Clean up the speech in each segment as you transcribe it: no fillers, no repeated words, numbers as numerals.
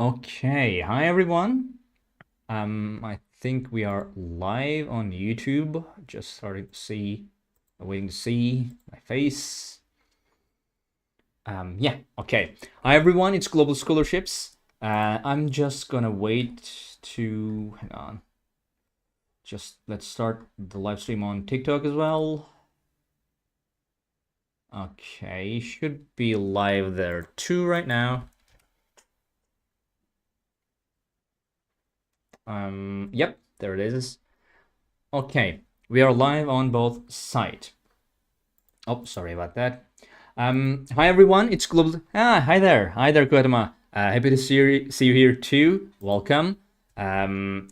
Okay, hi everyone. I think we are live on YouTube. Just starting to see, waiting to see my face. Yeah, okay. Hi everyone, it's Global Scholarships. I'm just gonna wait to, hang on. Just let's start the live stream on TikTok as well. Okay, should be live there too right now. Yep, there it is. Okay, we are live on both sides. Oh, sorry about that. Hi everyone, it's Global. Hi there, Kodama. Happy to see you here too. Welcome. Hi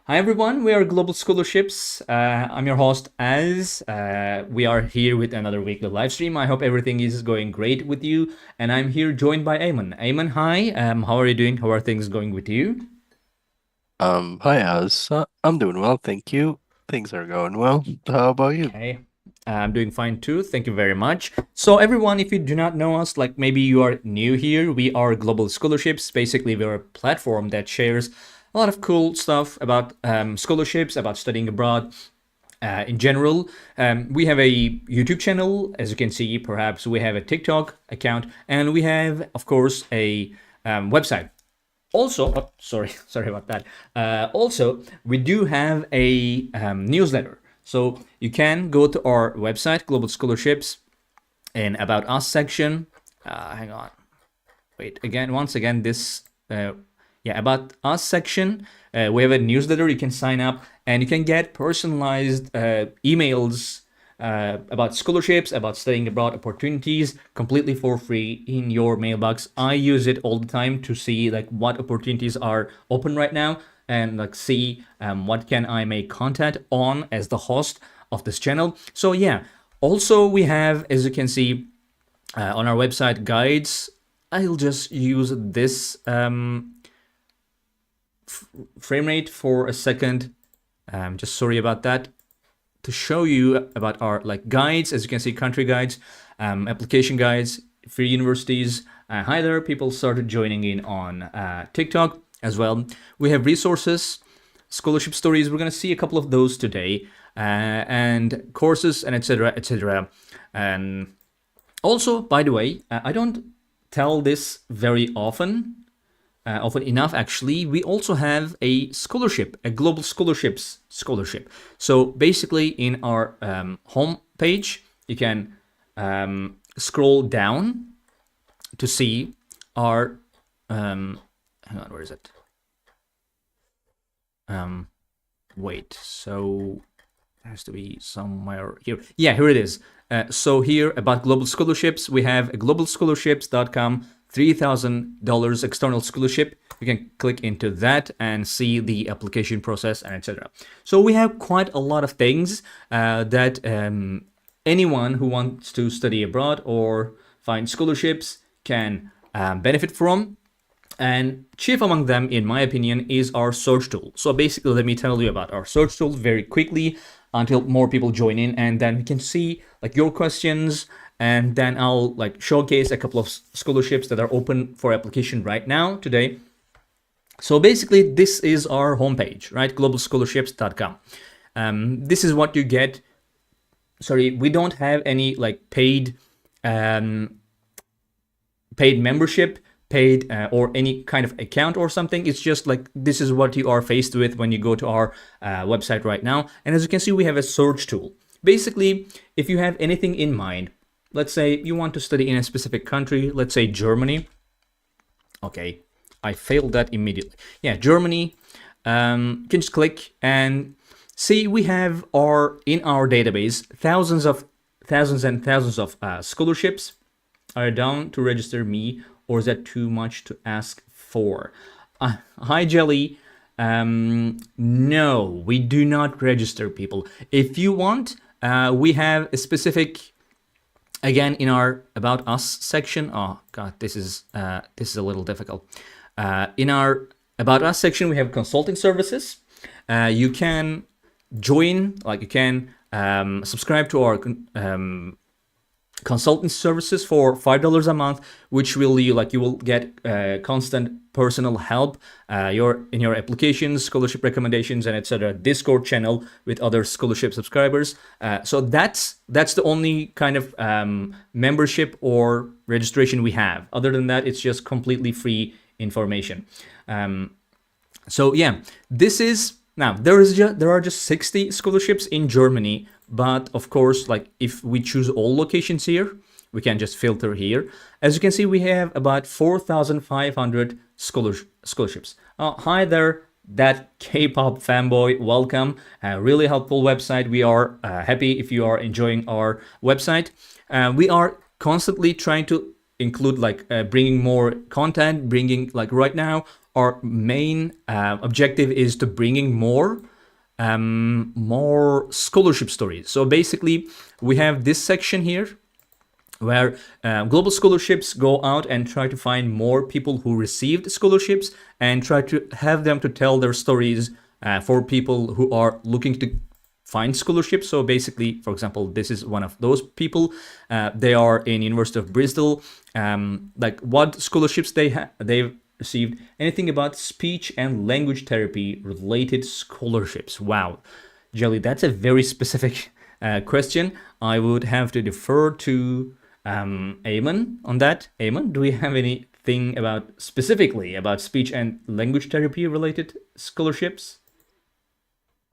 everyone, we are Global Scholarships. I'm your host, Az. We are here with another weekly live stream. I hope everything is going great with you, and I'm here joined by Ayman. Ayman, hi. How are you doing? How are things going with you? Hi, Az. I'm doing well, thank you. Things are going well. How about you? Okay. I'm doing fine too. Thank you very much. So, everyone, if you do not know us, like maybe you are new here, we are Global Scholarships. Basically, we're a platform that shares a lot of cool stuff about scholarships, about studying abroad. In general, we have a YouTube channel, as you can see. Perhaps we have a TikTok account, and we have, of course, a website. Also, oh, sorry, sorry about that. Also, we do have a newsletter. So you can go to our website, Global Scholarships, and About Us section. Hang on. Wait, once again, yeah, About Us section. We have a newsletter. You can sign up and you can get personalized emails about scholarships, about studying abroad opportunities, completely for free in your mailbox. I use it all the time to see like what opportunities are open right now and like see what can I make content on as the host of this channel. So yeah, also we have, as you can see on our website, guides. I'll just use this frame rate for a second. Just sorry about that, to show you about our like guides. As you can see, country guides, application guides, free universities. Hi there, people started joining in on TikTok as well. We have resources, scholarship stories. We're gonna see a couple of those today, and courses and etc. etc. And also, by the way, I don't tell this very often enough actually. We also have a scholarship, a global scholarships scholarship. So basically in our home page you can scroll down to see our hang on, where is it? Wait, so it has to be somewhere here. Yeah, here it is. So here about global scholarships, we have a globalscholarships.com $3,000 external scholarship. You can click into that and see the application process and etc. So we have quite a lot of things that anyone who wants to study abroad or find scholarships can benefit from. And chief among them, in my opinion, is our search tool. So basically, let me tell you about our search tool very quickly until more people join in, and then we can see like your questions, and then I'll like showcase a couple of scholarships that are open for application right now today. So basically, this is our homepage, right? Globalscholarships.com. This is what you get. Sorry, we don't have any like paid membership, paid or any kind of account or something. It's just like this is what you are faced with when you go to our website right now. And as you can see, we have a search tool. Basically, if you have anything in mind, let's say you want to study in a specific country, let's say Germany. Okay, I failed that immediately. Yeah, Germany. You can just click and see we have in our database thousands and thousands of scholarships. Are you down to register me, or is that too much to ask for? Hi, Jelly. No, we do not register people. If you want, we have a specific, again, in our About Us section. Oh God, this is a little difficult. In our About Us section, we have consulting services. You can join, like you can subscribe to our consultant services for $5 a month, which will you will get constant personal help your in your applications, scholarship recommendations, and etc. Discord channel with other scholarship subscribers. So that's the only kind of membership or registration we have. Other than that, it's just completely free information. So yeah, this is now there are just 60 scholarships in Germany, but of course, like if we choose all locations here, we can just filter here. As you can see, we have about 4,500 scholarships. Hi there, that K-pop fanboy. Welcome. Really helpful website. We are happy if you are enjoying our website. We are constantly trying to include bringing more content, bringing like right now our main objective is to bringing more scholarship stories. So basically we have this section here where global scholarships go out and try to find more people who received scholarships and try to have them to tell their stories for people who are looking to find scholarships. So basically, for example, this is one of those people. They are in University of Bristol. Like what scholarships they've received, anything about speech and language therapy related scholarships. Wow, Jelly, that's a very specific question. I would have to defer to Eamon on that. Eamon, do we have anything about specifically about speech and language therapy related scholarships?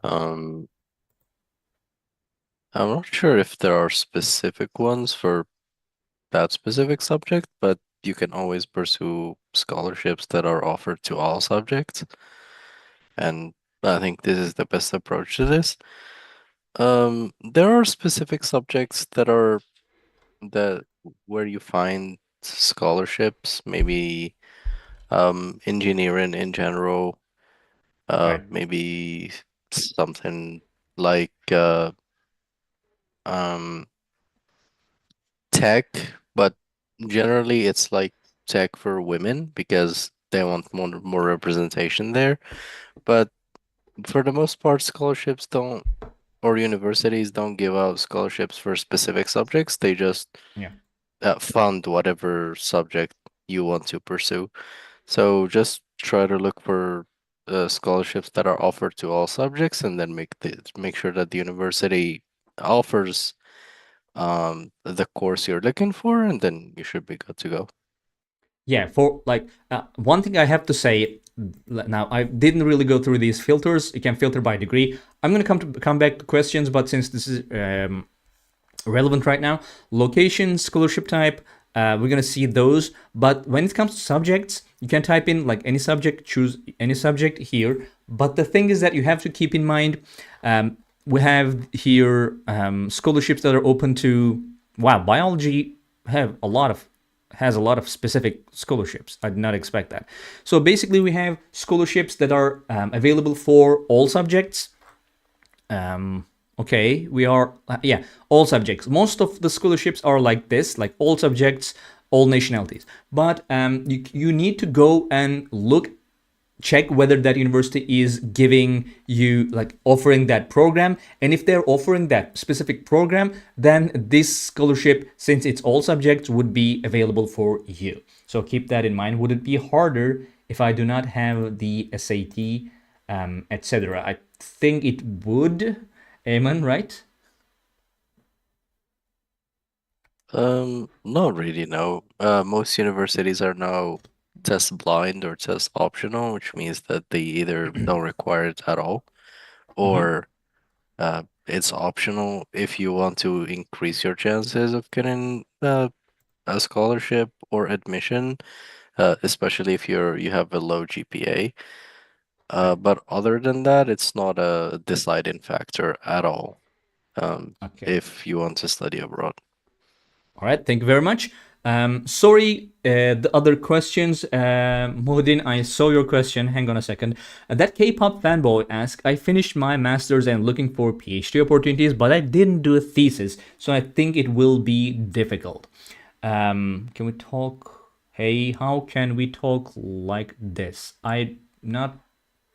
Um, I'm not sure if there are specific ones for that specific subject, but you can always pursue scholarships that are offered to all subjects. And I think this is the best approach to this. There are specific subjects that where you find scholarships, maybe engineering in general, Right. maybe something like um tech, but generally it's like tech for women because they want more representation there. But for the most part, scholarships don't or universities don't give out scholarships for specific subjects. They just Yeah. fund whatever subject you want to pursue. So just try to look for scholarships that are offered to all subjects, and then make sure that the university offers the course you're looking for, and then you should be good to go. Yeah, for like one thing I have to say now, I didn't really go through these filters. You can filter by degree. I'm gonna come back to questions, but since this is relevant right now, location, scholarship type, we're gonna see those. But when it comes to subjects, you can type in like any subject, choose any subject here. But the thing is that you have to keep in mind, we have here scholarships that are open to. Wow, biology have a lot of has a lot of specific scholarships. I did not expect that. So basically, we have scholarships that are available for all subjects. Okay, we are, yeah, all subjects. Most of the scholarships are like this, like all subjects, all nationalities. But you need to go and check whether that university is giving you like offering that program, and if they're offering that specific program, then this scholarship, since it's all subjects, would be available for you. So keep that in mind. Would it be harder if I do not have the SAT, etc.? I think it would. Amen, right? Not really, no. Most universities are now test blind or test optional, which means that they either don't require it at all, Mm-hmm. or it's optional if you want to increase your chances of getting a scholarship or admission, especially if you have a low GPA. Right. But other than that, it's not a deciding factor at all, Okay. if you want to study abroad. All right, thank you very much. Sorry, the other questions. Muhsin, I saw your question. Hang on a second. That K-pop fanboy asked, I finished my master's and looking for PhD opportunities, but I didn't do a thesis, so I think it will be difficult. Can we talk? Hey, how can we talk like this? I not.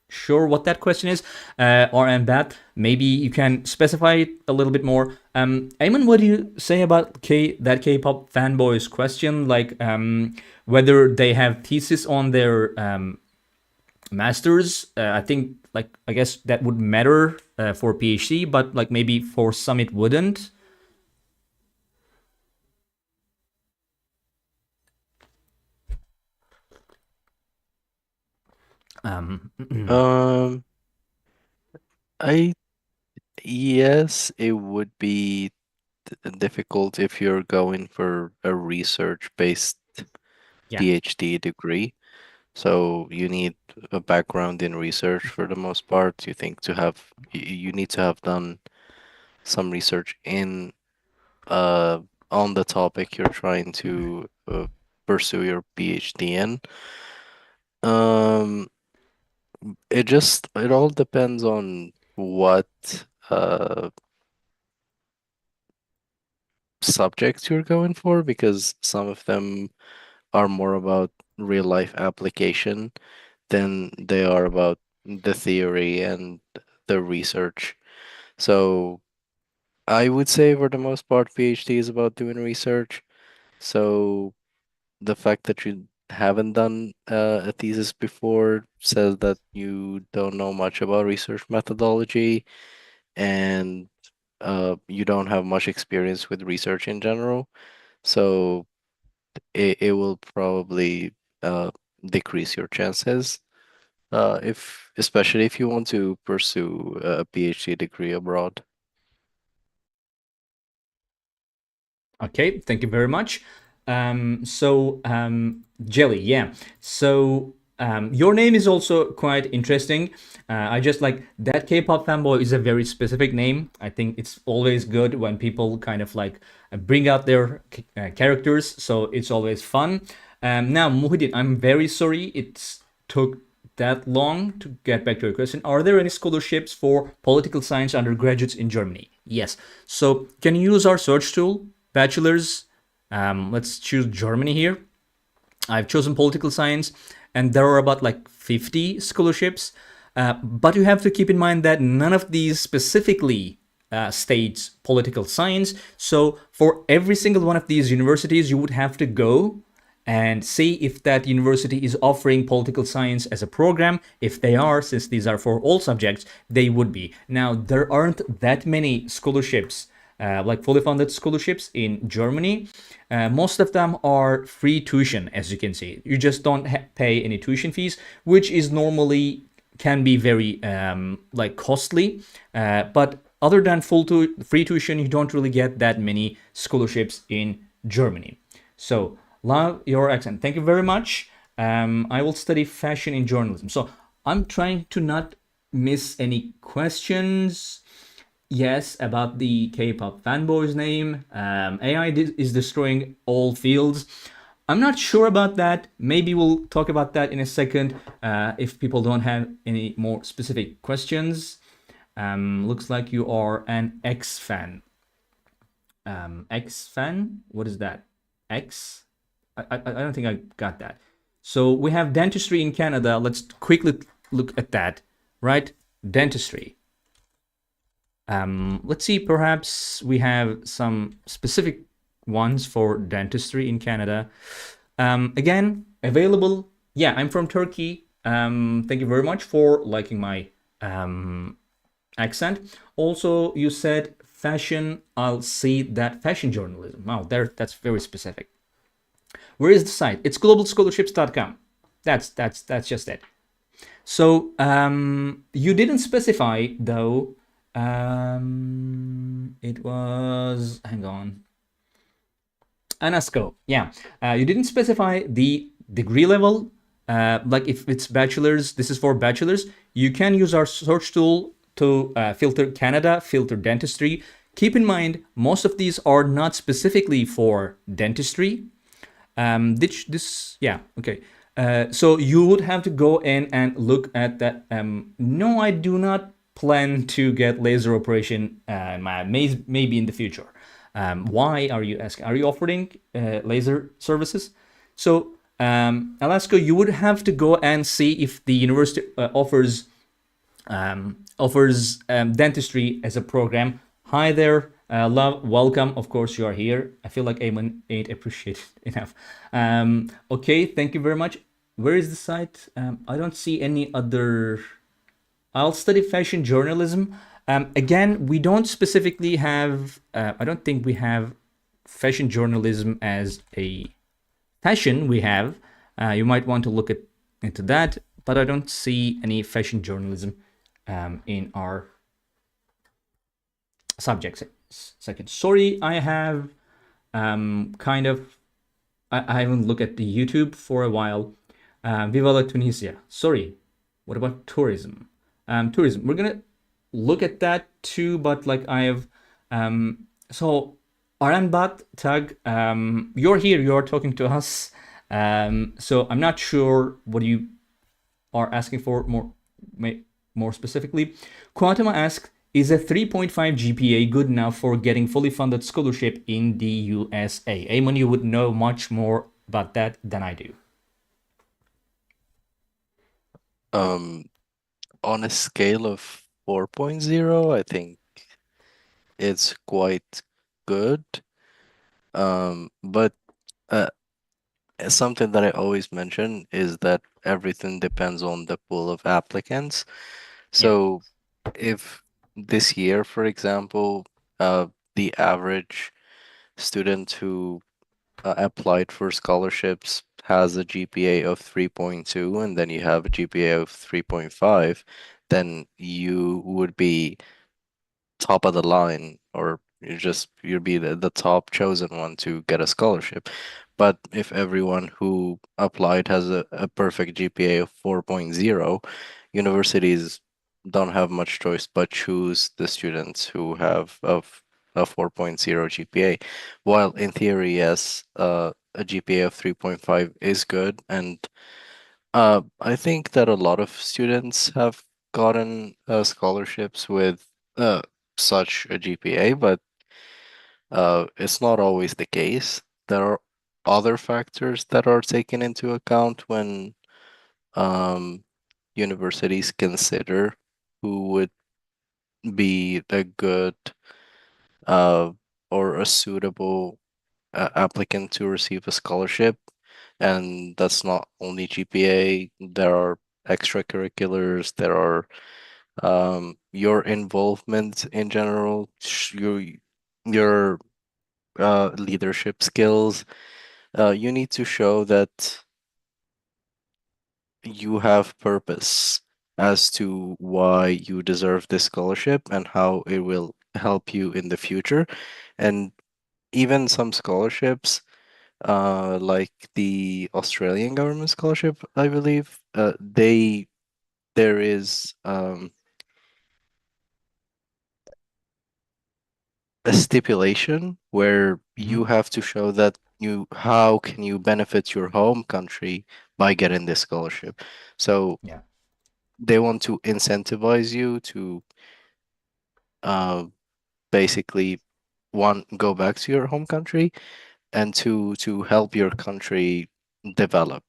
sure what that question is, or and that maybe you can specify it a little bit more. Ayman, what do you say about that K-pop fanboys question? Like whether they have thesis on their masters. I think like I guess that would matter for PhD, but like maybe for some it wouldn't. Um, Um, I yes, it would be difficult if you're going for a research-based yeah. PhD degree. So you need a background in research for the most part. You need to have done some research in uh on the topic you're trying to pursue your PhD in. Um, it all depends on what uh subjects you're going for because some of them are more about real life application than they are about the theory and the research. So I would say for the most part, PhD is about doing research. So the fact that you haven't done a thesis before says that you don't know much about research methodology and you don't have much experience with research in general. So it will probably decrease your chances if especially if you want to pursue a PhD degree abroad. Okay, thank you very much. Jelly, yeah. So, your name is also quite interesting. I just like that K-pop fanboy is a very specific name. I think it's always good when people kind of like bring out their characters, so it's always fun. Now, Muhyiddin, I'm very sorry it took that long to get back to your question. Are there any scholarships for political science undergraduates in Germany? Yes. So, can you use our search tool? Bachelor's. Let's choose Germany here. I've chosen political science, and there are about like 50 scholarships. But you have to keep in mind that none of these specifically states political science. So for every single one of these universities, you would have to go and see if that university is offering political science as a program. If they are, since these are for all subjects, they would be. Now, there aren't that many scholarships like fully funded scholarships in Germany. Most of them are free tuition, as you can see. You just don't pay any tuition fees, which is normally can be very like costly. But other than free tuition, you don't really get that many scholarships in Germany. So love your accent. Thank you very much. I will study fashion in journalism. So I'm trying to not miss any questions. Yes, about the K-pop fanboy's name. AI is destroying all fields. I'm not sure about that. Maybe we'll talk about that in a second if people don't have any more specific questions. Looks like you are an X fan. X fan? What is that? X? I don't think I got that. So we have dentistry in Canada. Let's quickly look at that, right? Dentistry. Let's see, perhaps we have some specific ones for dentistry in Canada. Again, available. Yeah, I'm from Turkey. Thank you very much for liking my accent. Also, you said fashion. I'll see that fashion journalism. Wow, that's very specific. Where is the site? It's globalscholarships.com. That's just it. So you didn't specify though. It was hang on. ANASCO. Yeah, you didn't specify the degree level. Like if it's bachelor's, this is for bachelor's. You can use our search tool to filter Canada, filter dentistry. Keep in mind, most of these are not specifically for dentistry. Yeah, okay. So you would have to go in and look at that. No, I do not plan to get laser operation maybe in the future. Why are you asking? Are you offering laser services? So Alaska, you would have to go and see if the university offers offers dentistry as a program. Hi there, love, welcome. Of course, you are here. I feel like Ayman ain't appreciated enough. Okay, thank you very much. Where is the site? I don't see any other. I'll study fashion journalism. Again, we don't specifically have. I don't think we have fashion journalism as a passion. We have. You might want to look into that, but I don't see any fashion journalism in our subject second. Sorry, I have kind of. I haven't looked at the YouTube for a while. Viva la Tunisia. Sorry. What about tourism? Tourism. We're gonna look at that too, but like I have. So Aranbat Tag, you're here. You're talking to us. So I'm not sure what you are asking for more specifically. Quantuma asks, is a 3.5 GPA good enough for getting fully funded scholarship in the USA? Ayman, you would know much more about that than I do. On a scale of 4.0, I think it's quite good. But uh, something that I always mention is that everything depends on the pool of applicants. Yeah. So if this year, for example, the average student who applied for scholarships has a GPA of 3.2, and then you have a GPA of 3.5, then you would be top of the line, or you'd be the top chosen one to get a scholarship. But if everyone who applied has a perfect GPA of 4.0, universities don't have much choice but choose the students who have of a 4.0 GPA. While in theory, yes, a GPA of 3.5 is good, and I think that a lot of students have gotten scholarships with uh, such a GPA, but it's not always the case. There are other factors that are taken into account when um, universities consider who would be a good uh, or a suitable applicant to receive a scholarship. And that's not only GPA, there are extracurriculars, there are your involvement in general, your leadership skills. You need to show that you have purpose as to why you deserve this scholarship and how it will help you in the future. And even some scholarships, like the Australian government scholarship, I believe, there is a stipulation where you Mm-hmm. have to show that how can you benefit your home country by getting this scholarship. So Yeah. they want to incentivize you to uh, basically one go back to your home country and to help your country develop.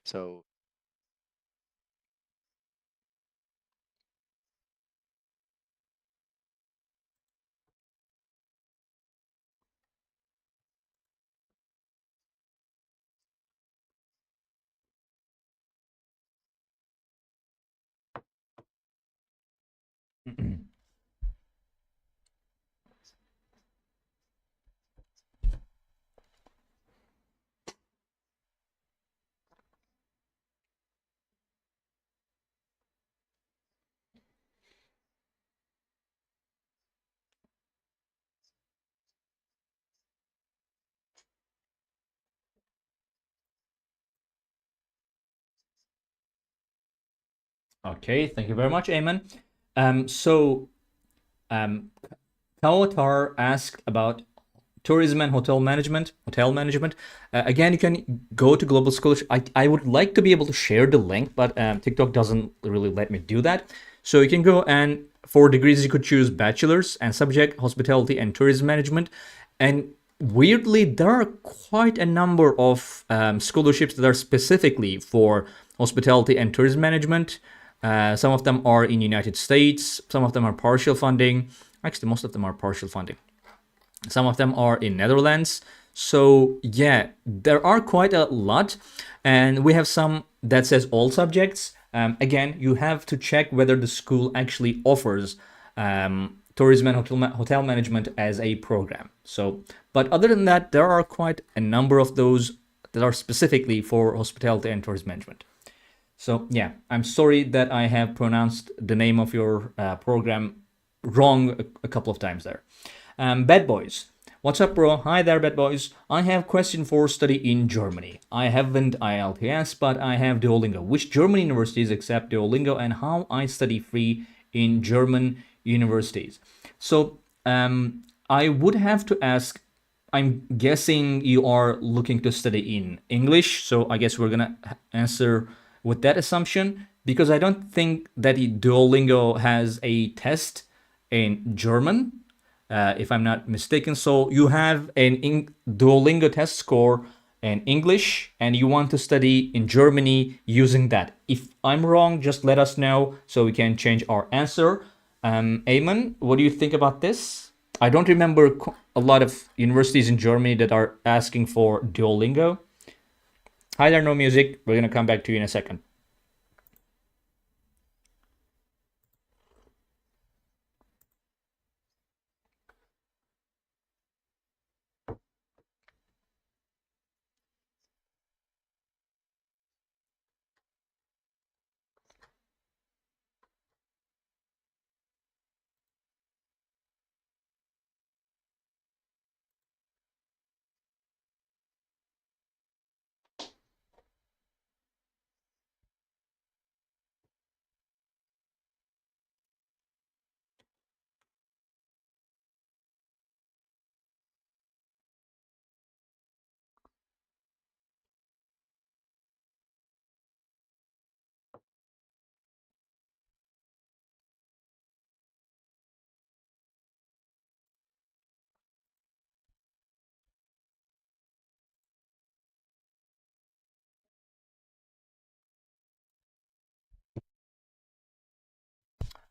So Okay, thank you very much, Ayman. So um, Kawatar asked about tourism and hotel management. Hotel management. Again, you can go to Global Scholarship. I would like to be able to share the link, but TikTok doesn't really let me do that. So you can go, and for degrees you could choose bachelor's and subject hospitality and tourism management. And weirdly, there are quite a number of scholarships that are specifically for hospitality and tourism management. Some of them are in United States. Some of them are partial funding. Actually, most of them are partial funding. Some of them are in Netherlands. So yeah, there are quite a lot. And we have some that says all subjects. Again, you have to check whether the school actually offers tourism and hotel management as a program. So, but other than that, there are quite a number of those that are specifically for hospitality and tourism management. So yeah, I'm sorry that I have pronounced the name of your program wrong a couple of times there. Bad Boys. What's up, bro? Hi there, Bad Boys. I have question for study in Germany. I haven't IELTS, but I have Duolingo. Which German universities accept Duolingo and how I study free in German universities? So I would have to ask, I'm guessing you are looking to study in English, so I guess we're gonna answer with that assumption because I don't think that Duolingo has a test in German, if I'm not mistaken. So you have an Duolingo test score in English and you want to study in Germany using that. If I'm wrong, just let us know so we can change our answer. Eamon, what do you think about this? I don't remember a lot of universities in Germany that are asking for Duolingo. Hi there, no music. We're gonna come back to you in a second.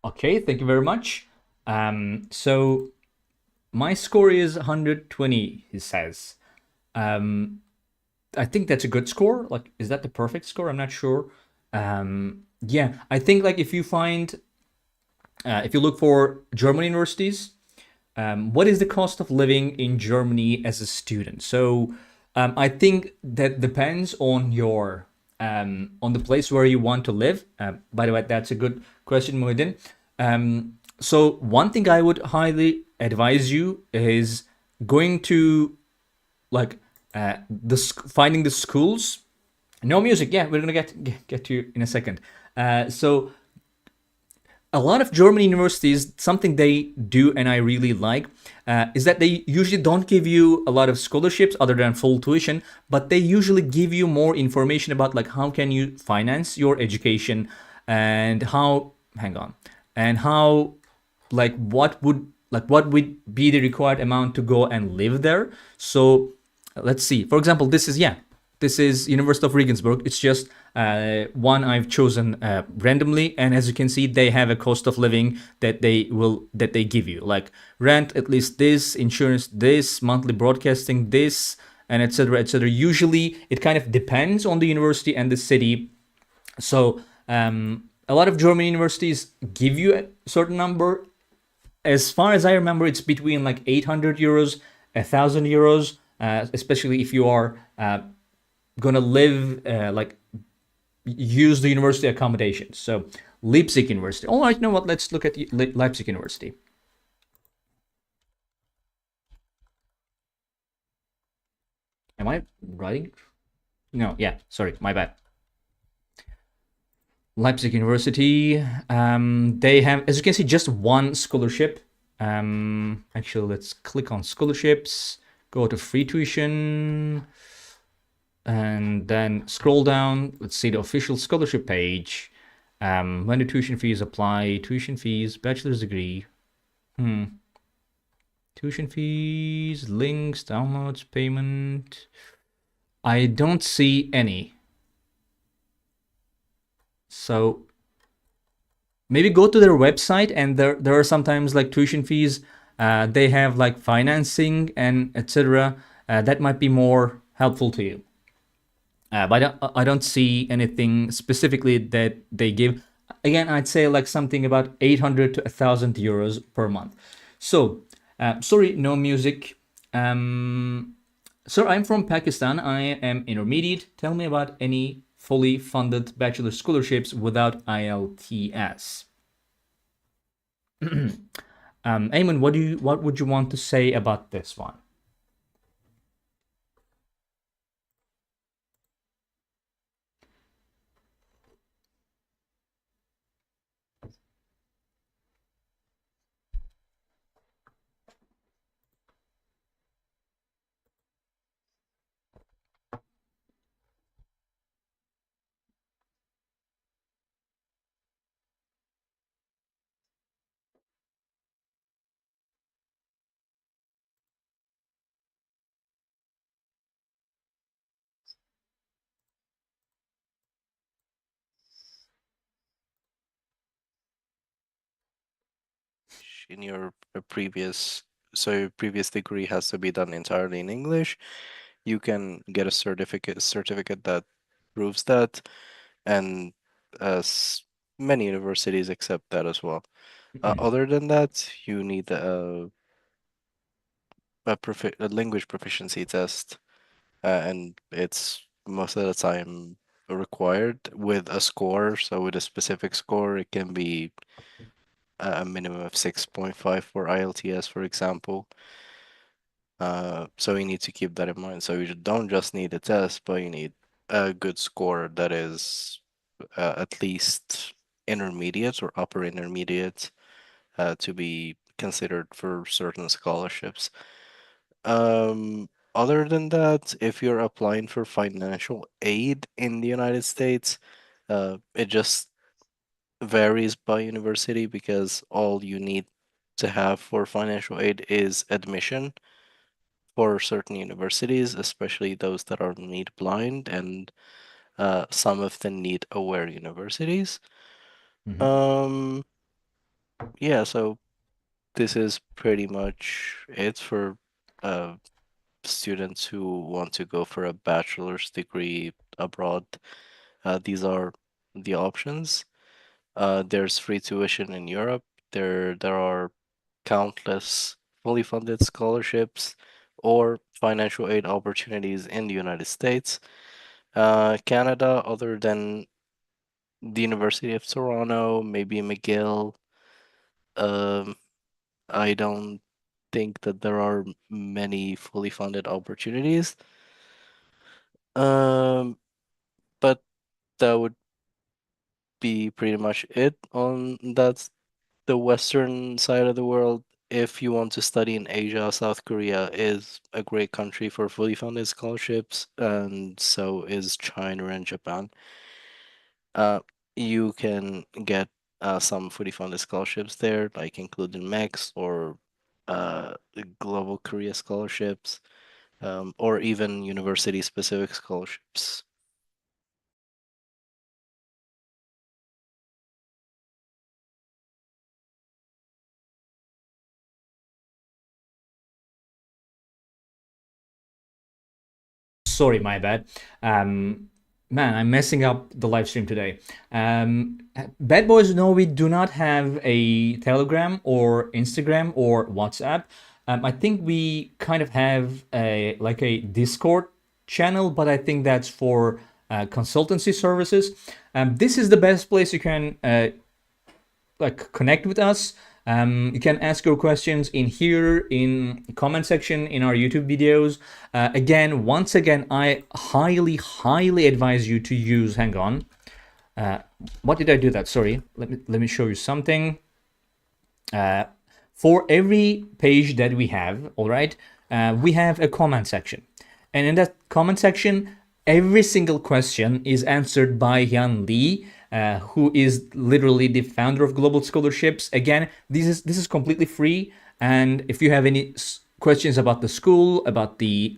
Okay, thank you very much. So my score is 120, he says. I think that's a good score. Like, is that the perfect score? I'm not sure. Yeah, I think like if you look for German universities, what is the cost of living in Germany as a student? So I think that depends on your on the place where you want to live. By the way, that's a good question, Muhyiddin. So one thing I would highly advise you is going to like finding the schools. No music. Yeah, we're gonna get to you in a second. So a lot of German universities, something they do and I really like, is that they usually don't give you a lot of scholarships other than full tuition, but they usually give you more information about like how can you finance your education and how, hang on, and how what would be the required amount to go and live there. So let's see. For example, this is University of Regensburg. It's just one I've chosen randomly, and as you can see, they have a cost of living that they give you, like rent at least this, insurance this, monthly broadcasting this, and etc. etc. Usually, it kind of depends on the university and the city. So a lot of German universities give you a certain number. As far as I remember, it's between like 800 euros, 1,000 euros, especially if you are gonna live use the university accommodations. So Leipzig University. All right, you know what? Let's look at Leipzig University. Am I writing? No, yeah, sorry, my bad. Leipzig University. They have, as you can see, just one scholarship. Actually, let's click on scholarships, go to free tuition, and then scroll down. Let's see the official scholarship page. When do tuition fees apply? Tuition fees, bachelor's degree. Tuition fees, links, downloads, payment. I don't see any. So maybe go to their website, and there are sometimes like tuition fees. They have like financing and etc. That might be more helpful to you. But I don't see anything specifically that they give. Again, I'd say like something about 800 to 1,000 euros per month. So, sorry, no music. Sir, I'm from Pakistan. I am intermediate. Tell me about any fully funded bachelor scholarships without IELTS. Ayman, what would you want to say about this one? In your previous, so your previous degree has to be done entirely in English. You can get a certificate that proves that, and as many universities accept that as well. Other than that, you need a language proficiency test, and it's most of the time required with a score. So with a specific score, it can be a minimum of 6.5 for IELTS, for example. So you need to keep that in mind. So you don't just need a test, but you need a good score that is at least intermediate or upper intermediate to be considered for certain scholarships. Other than that, if you're applying for financial aid in the United States, it just varies by university because all you need to have for financial aid is admission for certain universities, especially those that are need blind and some of the need aware universities. Mhm. Um, yeah, so this is pretty much it for uh, students who want to go for a bachelor's degree abroad. These are the options. There's free tuition in Europe. There are countless fully funded scholarships or financial aid opportunities in the United States. Canada, other than the University of Toronto, maybe McGill, um, I don't think that there are many fully funded opportunities. Um, but that would be pretty much it on that's the western side of the world. If you want to study in Asia, South Korea is a great country for fully funded scholarships, and so is China and Japan. Uh, you can get some fully funded scholarships there, like including MEX or the Global Korea scholarships, or even university specific scholarships. Sorry, my bad. Man, I'm messing up the live stream today. Bad boys, no, we do not have a Telegram or Instagram or WhatsApp. I think we kind of have a like a Discord channel, but I think that's for consultancy services. This is the best place you can like connect with us. You can ask your questions in here in comment section in our YouTube videos. Again, once again, I highly advise you to use. Hang on. What did I do that? Sorry. Let me show you something. For every page that we have, all right, we have a comment section. And in that comment section, every single question is answered by Hyun Lee, who is literally the founder of Global Scholarships. Again, this is completely free. And if you have any questions about the school, about the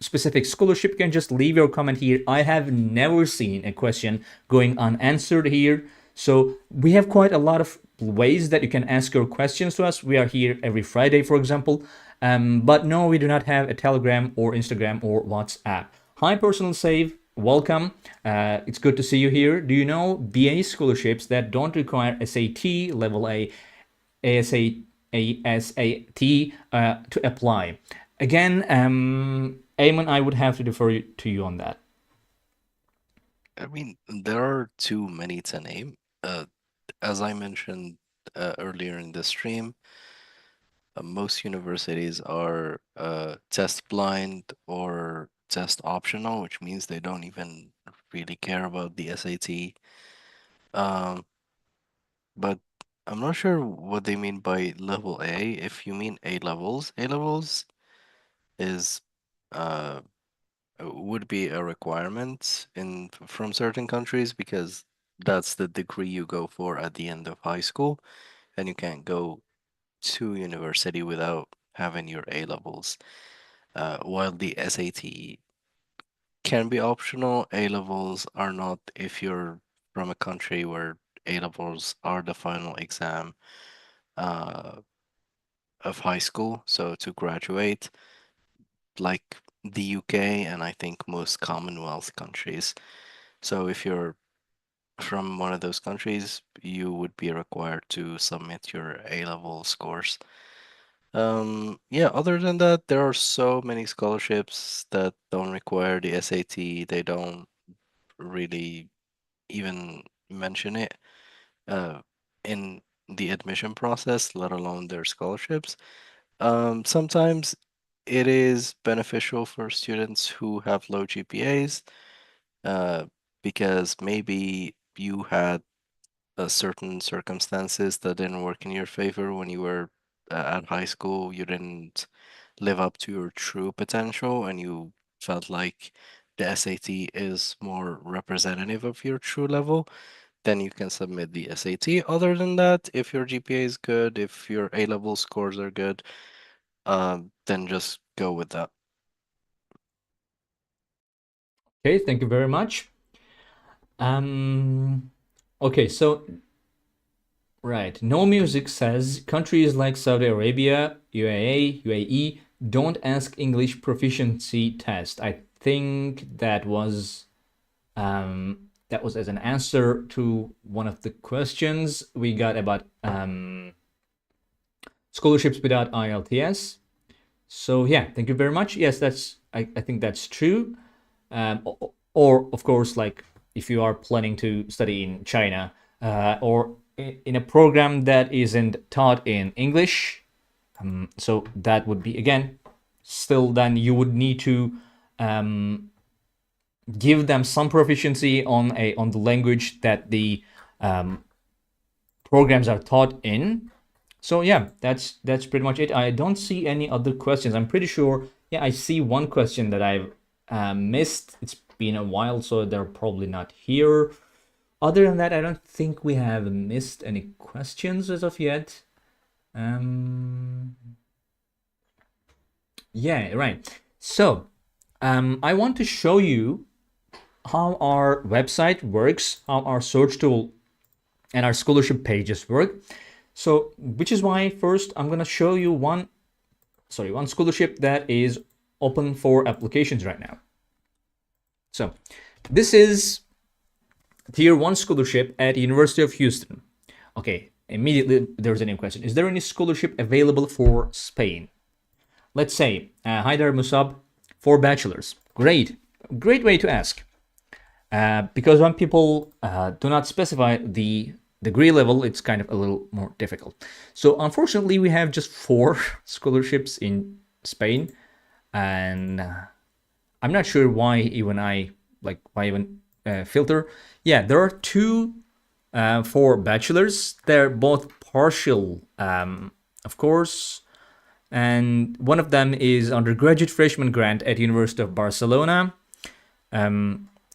specific scholarship, you can just leave your comment here. I have never seen a question going unanswered here. So we have quite a lot of ways that you can ask your questions to us. We are here every Friday, for example. But no, we do not have a Telegram or Instagram or WhatsApp. Hi, personal save. Welcome. It's good to see you here. Do you know BA scholarships that don't require SAT, level A, ASA, ASAT to apply? Again, Eamon, I would have to defer to you on that. I mean, there are too many to name. As I mentioned earlier in the stream, most universities are test blind or test optional, which means they don't even really care about the SAT. Um, but I'm not sure what they mean by level A. If you mean A levels is uh would be a requirement in from certain countries because that's the degree you go for at the end of high school, and you can't go to university without having your A levels. While the SAT can be optional, A levels are not if you're from a country where A levels are the final exam uh, of high school. So to graduate, like the UK and I think most Commonwealth countries. So if you're from one of those countries, you would be required to submit your A-level scores. Yeah, other than that, there are so many scholarships that don't require the SAT. They don't really even mention it uh, in the admission process, let alone their scholarships. Sometimes it is beneficial for students who have low GPAs, uh, because maybe you had certain circumstances that didn't work in your favor when you were at high school. You didn't live up to your true potential, and you felt like the SAT is more representative of your true level. Then you can submit the SAT. Other than that, if your GPA is good, if your A-level scores are good, then just go with that. Okay, thank you very much. Okay, so right, No Music says countries like Saudi Arabia, UAE don't ask English proficiency test. I think that was as an answer to one of the questions we got about scholarships without IELTS. So yeah, thank you very much. Yes, I think that's true. Or of course, like if you are planning to study in China or in a program that isn't taught in English, so that would be again still then you would need to give them some proficiency on the language that the programs are taught in. So yeah, that's pretty much it. I don't see any other questions. I'm pretty sure. Yeah, I see one question that I've missed. It's been a while, so they're probably not here. Other than that, I don't think we have missed any questions as of yet. Yeah, right. So, I want to show you how our website works, how our search tool and our scholarship pages work. So, which is why first I'm gonna show you one scholarship that is open for applications right now. So, this is Tier 1 scholarship at University of Houston. Okay, immediately there's a new question. Is there any scholarship available for Spain? Let's say, hi there, Musab, for bachelors. Great way to ask. Because when people do not specify the degree level, it's kind of a little more difficult. So unfortunately, we have just 4 scholarships in Spain, and I'm not sure why even filter. Yeah, there are 2 for bachelors. They're both partial, of course, and one of them is undergraduate freshman grant at University of Barcelona.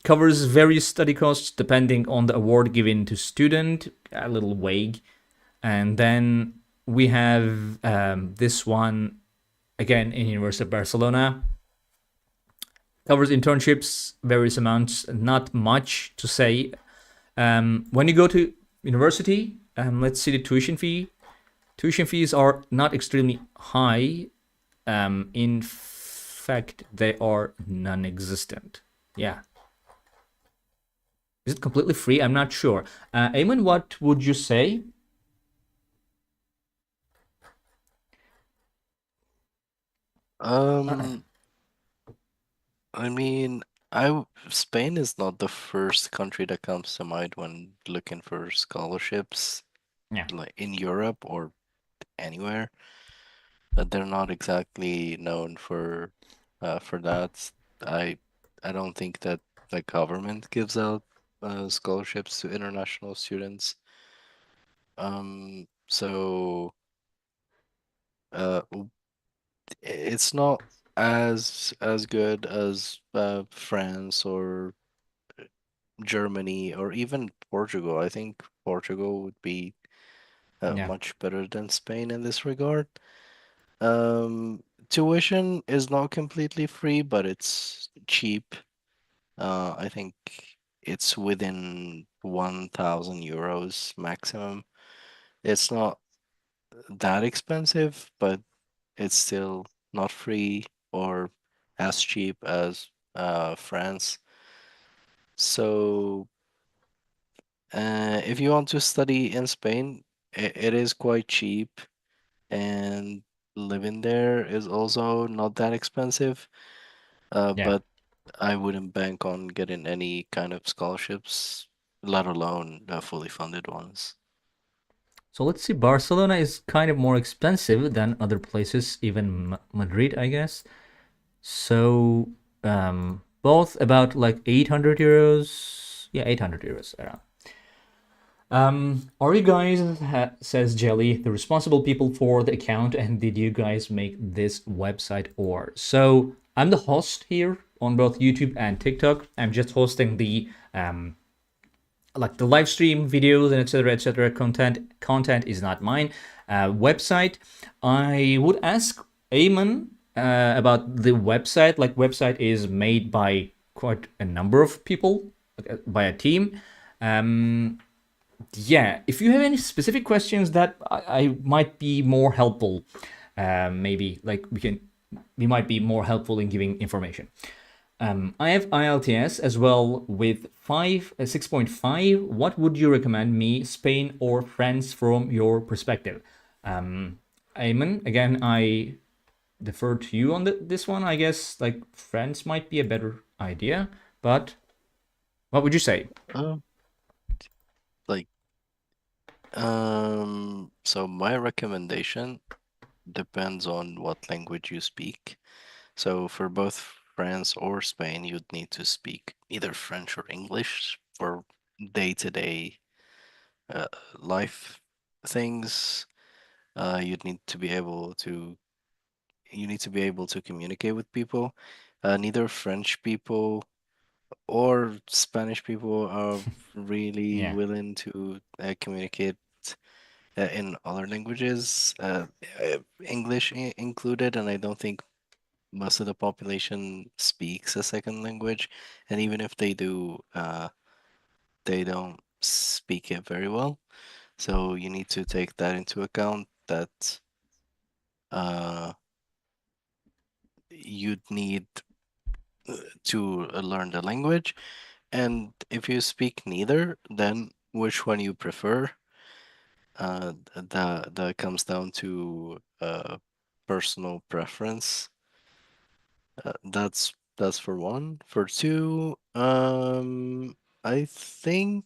Covers various study costs depending on the award given to student. A little vague. And then we have this one again in University of Barcelona. Covers internships, various amounts, not much to say. When you go to university. Let's see the tuition fee. Tuition fees are not extremely high. In fact, they are non-existent. Yeah. Is it completely free? I'm not sure. Eamon, what would you say? Um, I mean, Spain is not the first country that comes to mind when looking for scholarships, Yeah. like in Europe or anywhere. They're not exactly known for that. I I don't think that the government gives out scholarships to international students. So uh, it's not as good as France or Germany or even Portugal. I think Portugal would be Yeah. much better than Spain in this regard. Tuition is not completely free, but it's cheap. I think it's within 1,000 euros maximum. It's not that expensive, but it's still not free or as cheap as France. So, if you want to study in Spain, it is quite cheap, and living there is also not that expensive. Yeah. But I wouldn't bank on getting any kind of scholarships, let alone fully funded ones. So let's see. Barcelona is kind of more expensive than other places, even Madrid, I guess. So both about like 800 euros. Yeah, 800 euros around. Are you guys, says Jelly, the responsible people for the account, and did you guys make this website or? So I'm the host here on both YouTube and TikTok. I'm just hosting the like the live stream videos and etc content is not mine. Website, I would ask Eamon about the website. Like website is made by quite a number of people, by a team. Yeah, if you have any specific questions that I might be more helpful, maybe like we might be more helpful in giving information. I have IELTS as well with 6.5. What would you recommend me, Spain or France, from your perspective? Ayman, again, I defer to you on this one. I guess like France might be a better idea, but what would you say? Uh, like, so my recommendation depends on what language you speak. So for both France or Spain, you'd need to speak either French or English for day-to-day uh, life things. You'd need to be able to you need to be able to communicate with people. Neither French people or Spanish people are really Yeah, willing to communicate in other languages, English included, and I don't think most of the population speaks a second language, and even if they do, they don't speak it very well. So you need to take that into account that uh, you'd need to learn the language. And if you speak neither, then which one you prefer? That comes down to personal preference. That's for one. For two, I think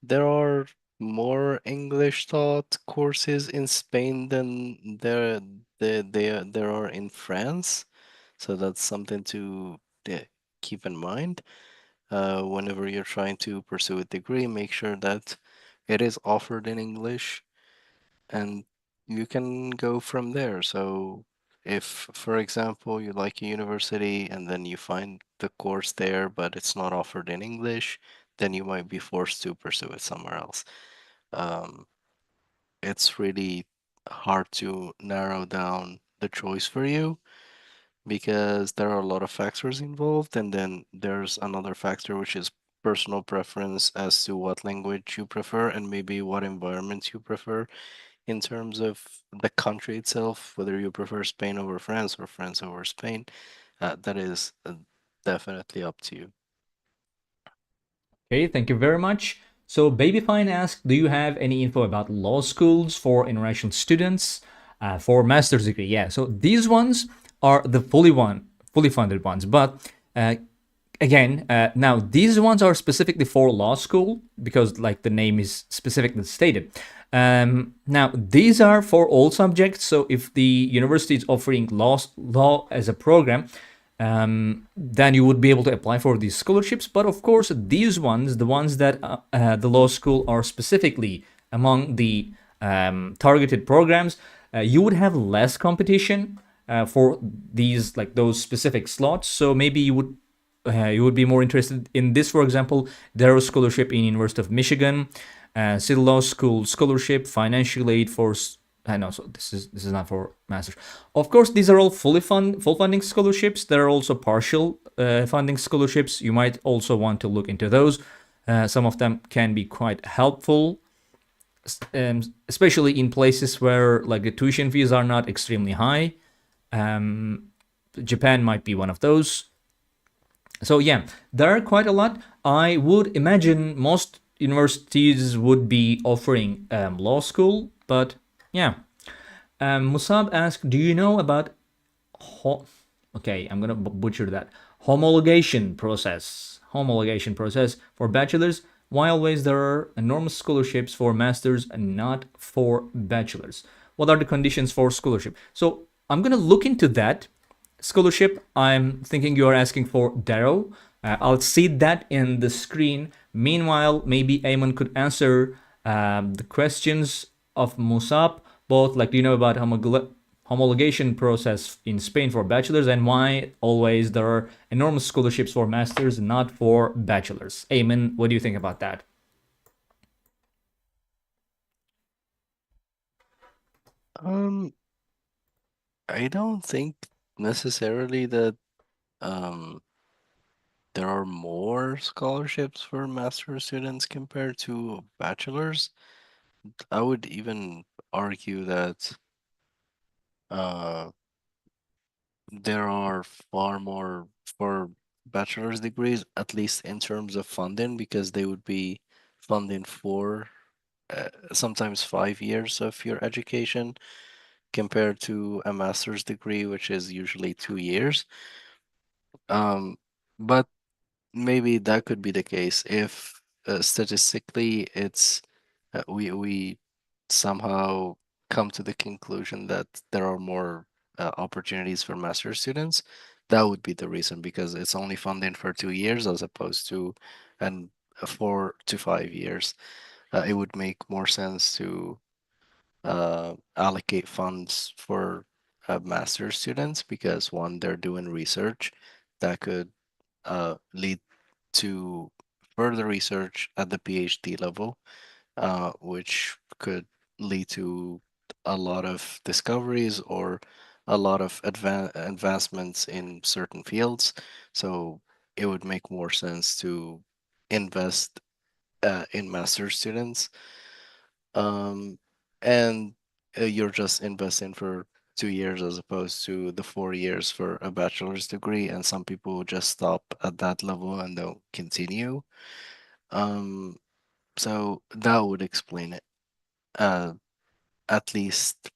there are more English taught courses in Spain than there are in France. So that's something to keep in mind. Whenever you're trying to pursue a degree, make sure that it is offered in English and you can go from there. So if, for example, you like a university and then you find the course there, but it's not offered in English, then you might be forced to pursue it somewhere else. Um, it's really hard to narrow down the choice for you because there are a lot of factors involved, and then there's another factor which is personal preference as to what language you prefer and maybe what environment you prefer in terms of the country itself, whether you prefer Spain over France or France over Spain. That is definitely up to you. Okay, thank you very much. So Babyfine asked, do you have any info about law schools for international students for master's degree? Yeah, so these ones are the fully funded ones, but uh, again, now these ones are specifically for law school because, like the name is specifically stated. Now these are for all subjects. So if the university is offering law as a program, then you would be able to apply for these scholarships. But of course, these ones, the ones that the law school are specifically among the targeted programs, you would have less competition for these, like those specific slots. So maybe you would be more interested in this, for example, Darrow Scholarship in University of Michigan, City Law School Scholarship, financial aid for. I know, so this is not for masters. Of course, these are all full funding scholarships. There are also partial funding scholarships. You might also want to look into those. Some of them can be quite helpful, especially in places where like the tuition fees are not extremely high. Japan might be one of those. So yeah, there are quite a lot. I would imagine most universities would be offering law school, but yeah. Musab asked, do you know about okay, I'm gonna butcher that. Homologation process for bachelors. Why always there are enormous scholarships for masters and not for bachelors? What are the conditions for scholarship? So I'm gonna look into that scholarship. I'm thinking you are asking for Darrow. I'll see that in the screen. Meanwhile, maybe Ayman could answer the questions of Musab, both like, do you know about homologation process in Spain for bachelors and why always there are enormous scholarships for masters, not for bachelors? Ayman, what do you think about that? Um, I don't think necessarily that um there are more scholarships for master students compared to bachelors. I would even argue that uh there are far more for bachelor's degrees, at least in terms of funding, because they would be funding for sometimes 5 years of your education compared to a master's degree, which is usually 2 years. Um, but maybe that could be the case if statistically it's we somehow come to the conclusion that there are more opportunities for master students. That would be the reason because it's only funding for 2 years as opposed to and 4 to 5 years. It would make more sense to allocate funds for master students because one, they're doing research that could lead to further research at the PhD level, which could lead to a lot of discoveries or a lot of advancements in certain fields. So it would make more sense to invest in master students. Um, and you're just investing for 2 years as opposed to the 4 years for a bachelor's degree, and some people just stop at that level and don't continue. Um, so that would explain it, uh, at least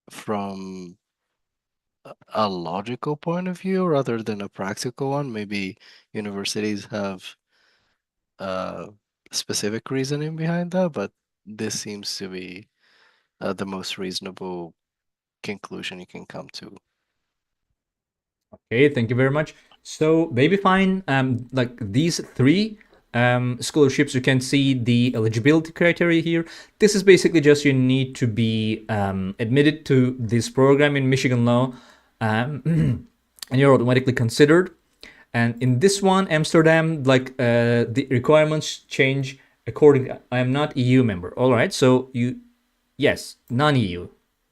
from a logical point of view rather than a practical one. Maybe universities have uh, specific reasoning behind that, but this seems to be the most reasonable conclusion you can come to. Okay, thank you very much. So, Baby Fine, like these three scholarships, you can see the eligibility criteria here. This is basically just you need to be admitted to this program in Michigan law, and you're automatically considered. And in this one, Amsterdam, like the requirements change according. I am not EU member. All right, so you, yes, non-EU,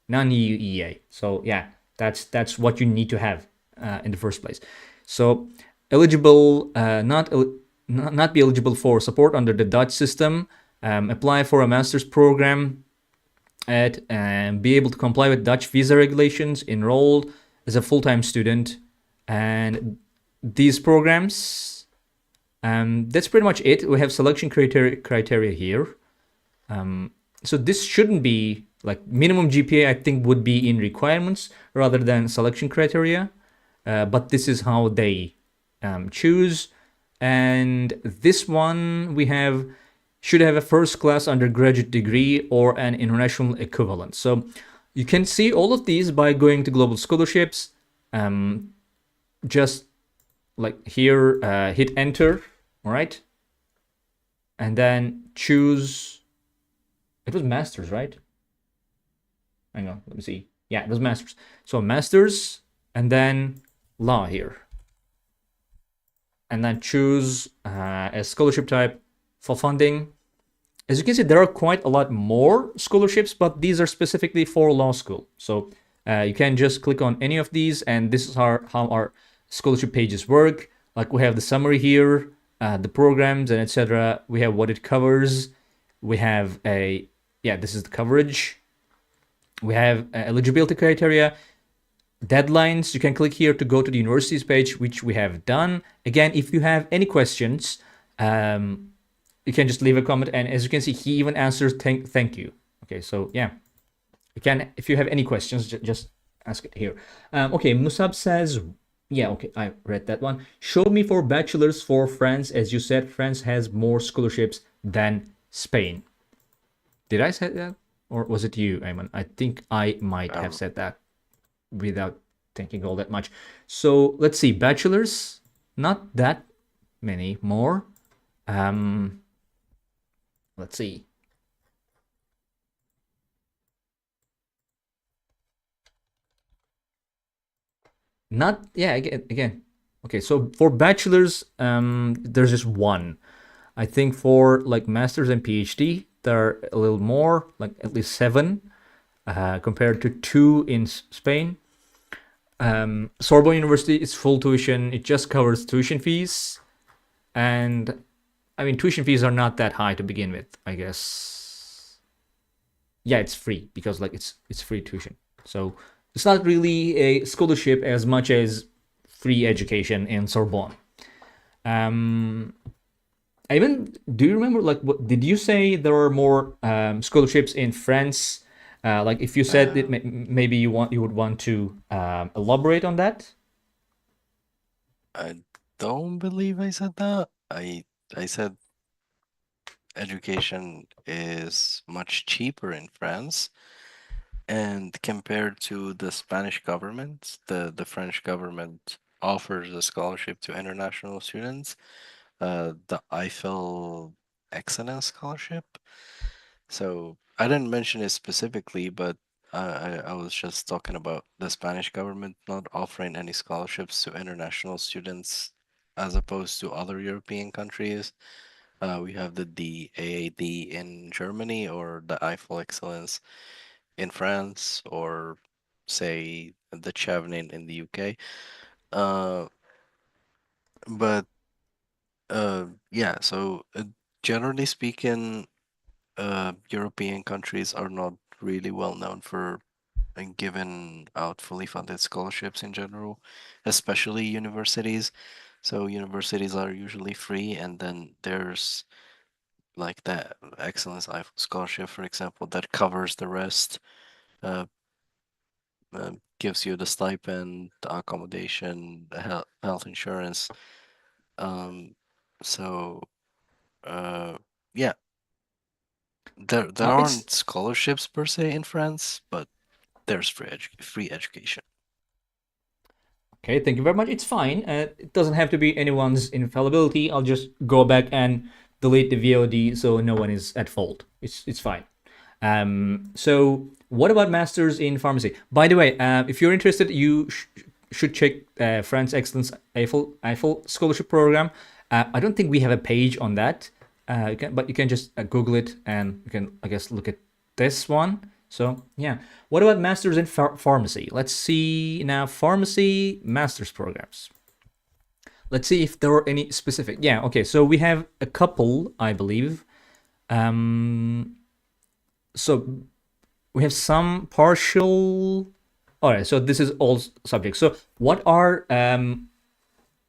non-EU EA. So yeah, that's what you need to have in the first place. So eligible, not not be eligible for support under the Dutch system, apply for a master's program and be able to comply with Dutch visa regulations, enroll as a full-time student, and these programs. That's pretty much it. We have selection criteria here. So this shouldn't be like minimum GPA. I think would be in requirements rather than selection criteria. But this is how they choose. And this one we have should have a first class undergraduate degree or an international equivalent. So you can see all of these by going to global scholarships. Just like here, hit enter, all right? And then choose, it was masters, right? Hang on, let me see. Yeah, it was masters. So masters and then law here. And then choose a scholarship type for funding. As you can see, there are quite a lot more scholarships, but these are specifically for law school. So you can just click on any of these, and this is how our scholarship pages work. Like we have the summary here, the programs and etc. We have what it covers. We have this is the coverage. We have eligibility criteria, deadlines. You can click here to go to the universities page, which we have done. Again, if you have any questions, you can just leave a comment, and as you can see, he even answers thank you. Okay, so yeah, you can, if you have any questions, just ask it here. Okay, Musab says, yeah, okay, I read that one. Show me for bachelors for France. As you said, France has more scholarships than Spain. Did I say that, or was it you, Ayman? I think I might have said that without thinking all that much. So let's see, bachelors, not that many more. Let's see. Not, yeah, again. Okay, so for bachelors, there's just one. I think for like masters and PhD, there are a little more, like at least 7, compared to 2 in Spain. Sorbonne University is full tuition. It just covers tuition fees. And I mean, tuition fees are not that high to begin with, I guess. Yeah, it's free because like it's free tuition. So it's not really a scholarship as much as free education in Sorbonne. Even, do you remember, like, what did you say there are more scholarships in France? Like, if you said it, maybe you would want to elaborate on that. I don't believe I said that. I said education is much cheaper in France, and compared to the Spanish government, the French government offers a scholarship to international students, the Eiffel Excellence Scholarship. So I didn't mention it specifically, but I was just talking about the Spanish government not offering any scholarships to international students as opposed to other European countries. We have the DAAD in Germany, or the Eiffel Excellence in France, or say the Chevening in the UK. Uh, but yeah, so generally speaking, European countries are not really well known for giving out fully funded scholarships in general, especially universities. So universities are usually free, and then there's like that Excellence Eiffel Scholarship, for example, that covers the rest, uh, gives you the stipend, the accommodation, the health insurance. Um, so yeah, there It's aren't scholarships per se in France, but there's free education. Okay, thank you very much. It's fine. It doesn't have to be anyone's infallibility. I'll just go back and delete the VOD so no one is at fault. It's fine. So what about masters in pharmacy? By the way, if you're interested, you should check France Excellence Eiffel Scholarship Program. I don't think we have a page on that, but you can just Google it and you can, I guess, look at this one. So yeah, what about masters in pharmacy? Let's see now, pharmacy masters programs. let's see if there are any specific. Yeah, okay. So we have a couple, I believe. So we have some partial. All right. So this is all subjects. So what are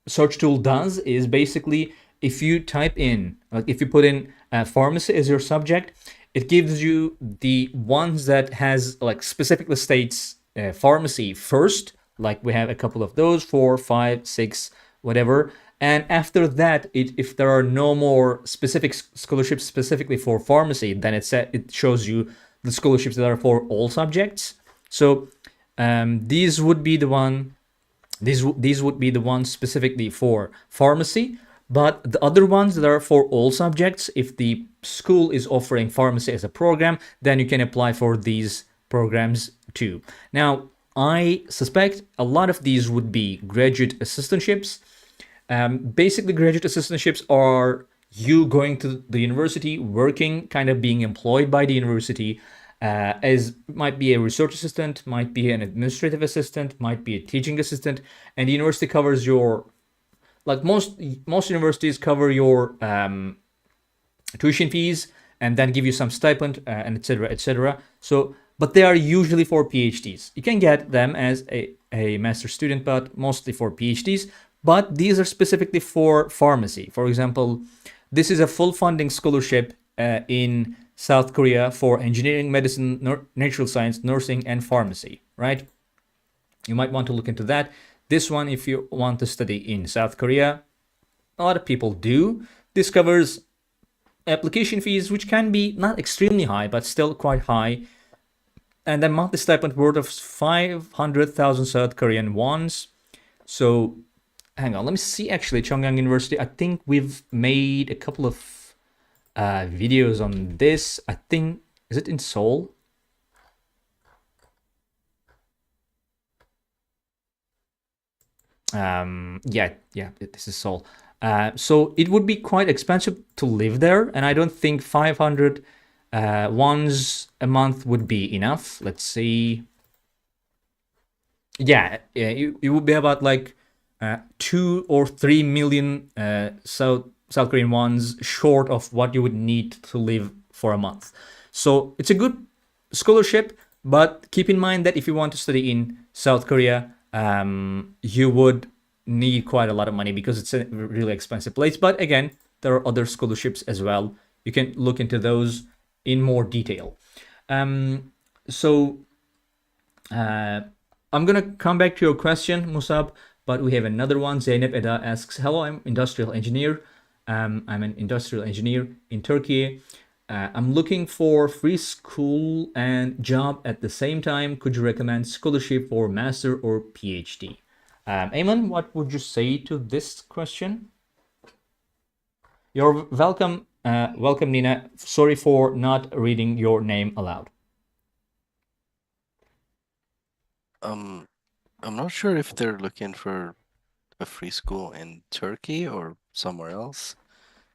search tool does is basically if you type in, like if you put in pharmacy as your subject, it gives you the ones that has like specifically states pharmacy first. Like we have a couple of those, 4, 5, 6, whatever. And after that, if there are no more specific scholarships specifically for pharmacy, then it shows you the scholarships that are for all subjects. So these would be the one these would be the ones specifically for pharmacy, but the other ones that are for all subjects, if the school is offering pharmacy as a program, then you can apply for these programs too. Now, I suspect a lot of these would be graduate assistantships. Basically, graduate assistantships are you going to the university, working, kind of being employed by the university, as might be a research assistant, might be an administrative assistant, might be a teaching assistant, and the university covers your like most universities cover your tuition fees and then give you some stipend and etc etc. So but they are usually for phds. You can get them as a master student, but mostly for phds. But these are specifically for pharmacy. For example, this is a full funding scholarship in South Korea for engineering, medicine, natural science, nursing, and pharmacy, right? You might want to look into that. This one, if you want to study in South Korea, a lot of people do. This covers application fees, which can be not extremely high, but still quite high. And then monthly stipend worth of 500,000 South Korean wons. So, hang on, let me see actually, Chongyang University. I think we've made a couple of videos on this. I think, is it in Seoul? Yeah, this is Seoul. So it would be quite expensive to live there, and I don't think 500 wons a month would be enough. Let's see. Yeah, it would be about like 2 or 3 million South Korean wons short of what you would need to live for a month. So it's a good scholarship, but keep in mind that if you want to study in South Korea, you would need quite a lot of money because it's a really expensive place. But again, there are other scholarships as well. You can look into those in more detail. So I'm gonna come back to your question, Musab, but we have another one. Zeynep Eda asks, "Hello, I'm industrial engineer. I'm an industrial engineer in Turkey. I'm looking for free school and job at the same time. Could you recommend scholarship for master or PhD?" Ayman, what would you say to this question? You're welcome. Welcome, Nina. Sorry for not reading your name aloud. Um, I'm not sure if they're looking for a free school in Turkey or somewhere else.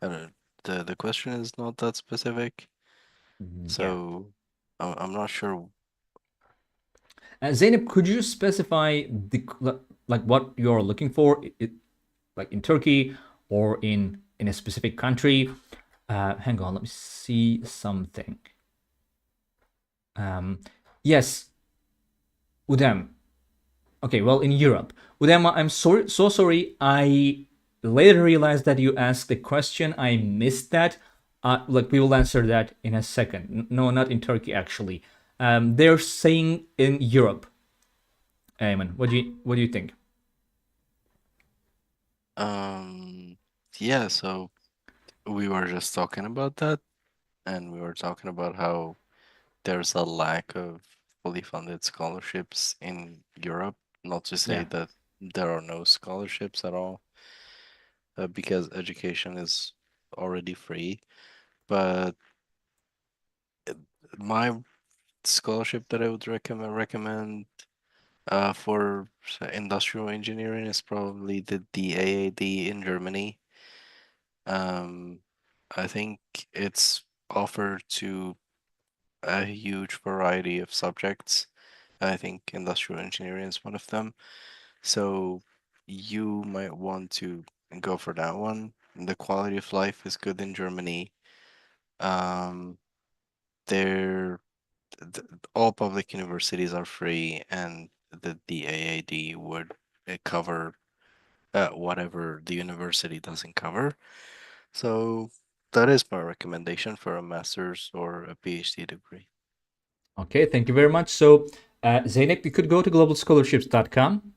I don't, the question is not that specific, Yeah. so I'm not sure. Zainab, could you specify the like what you're looking for, like in Turkey or in a specific country? Hang on, let me see something. Yes, Udem. Okay, well, in Europe. Udem, I'm sorry, so sorry. I later realized that you asked the question. I missed that. Like we will answer that in a second. No, not in Turkey actually. They're saying in Europe. Ayman, what do you think? Um, yeah, so we were just talking about that, and we were talking about how there's a lack of fully funded scholarships in Europe. Not to say Yeah. that there are no scholarships at all, because education is already free. But my scholarship that I would recommend for industrial engineering is probably the DAAD in Germany. Um, I think it's offered to a huge variety of subjects. I think industrial engineering is one of them. So you might want to go for that one. The quality of life is good in Germany. Um, they're th all public universities are free, and the DAAD would cover whatever the university doesn't cover. So that is my recommendation for a master's or a PhD degree. Okay, thank you very much. So, Zeynep, you could go to globalscholarships.com,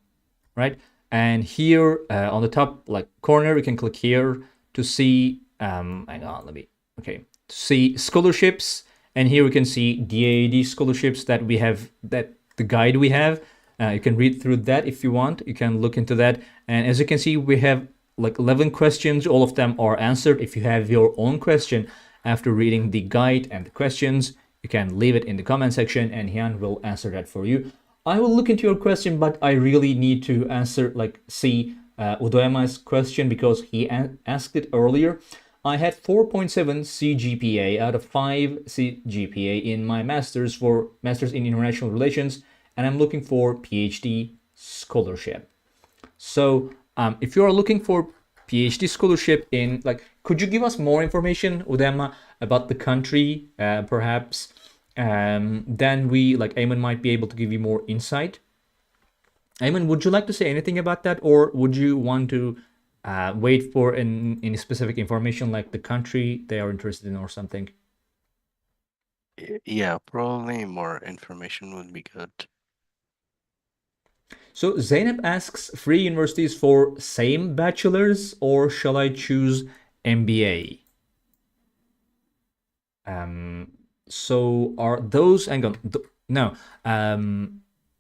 right? And here on the top like corner, you can click here to see. Hang on, let me. Okay, to see scholarships, and here we can see DAAD scholarships that we have. That the guide we have. You can read through that if you want. You can look into that, and as you can see, we have like 11 questions. All of them are answered. If you have your own question after reading the guide and the questions, you can leave it in the comment section, and Hyun will answer that for you. I will look into your question, but I really need to answer, like, see Udoyama's question because he asked it earlier. I had 4.7 CGPA out of 5 CGPA in my master's for Masters in International Relations, and I'm looking for PhD scholarship. So, if you are looking for PhD scholarship in, like, could you give us more information, Udema, about the country, perhaps? Then we, like, Ayman might be able to give you more insight. Ayman, would you like to say anything about that, or would you want to wait for any specific information, like the country they are interested in or something? Yeah, probably more information would be good. So Zainab asks, free universities for same bachelors, or shall I choose MBA? So are those, hang on, no,